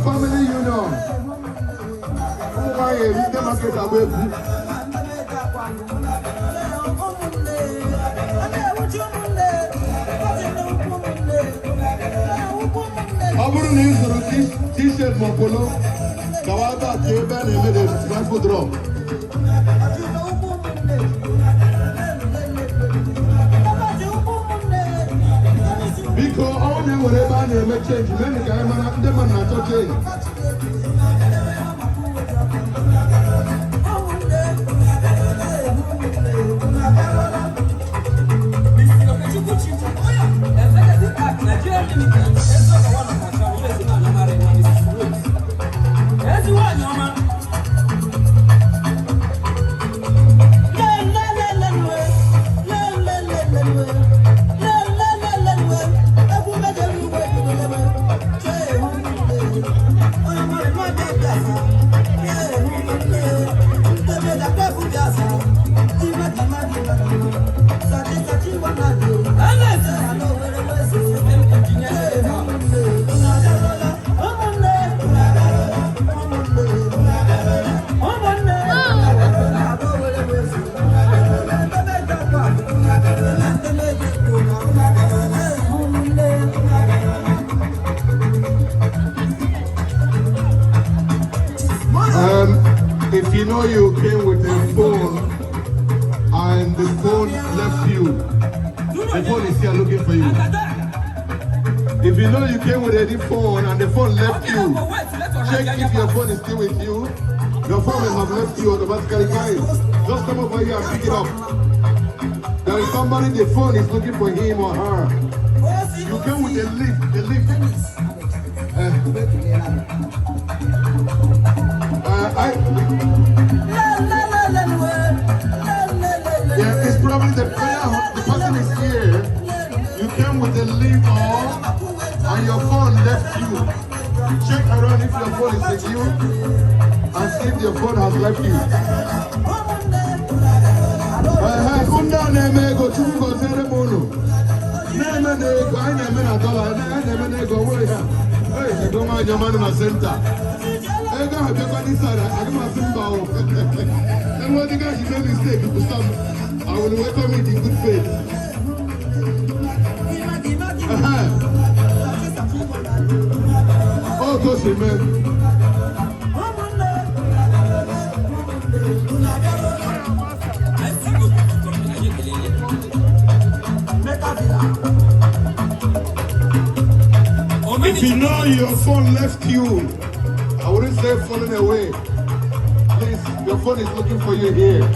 Family Union. Aburu ni zuru t-shirt mopolo kawata kebe na emede rifle drop. Biko all the whatever na eme change many ka ema na ndị man na to change. If you know you came with a phone and the phone left you, the phone is here looking for you. If you know you came with a phone and the phone left you, check if your phone is still with you. Your phone will have left you automatically, guys. Just come over here and pick it up. There is somebody, the phone is looking for him or her. You came with a lift, yeah, it's probably the person is here. You came with the leaf on and your phone left you. Check around if your phone is secure and see if your phone has left you. Come down there, man. Go to go ceremony. Hey, go my German in the center. I got a Japanese side. I got my symbol. And what the guy she made mistake, you stop. I will welcome it in good faith. Oh, go see, man. If you know your phone left you, I wouldn't say falling away. Please, your phone is looking for you here.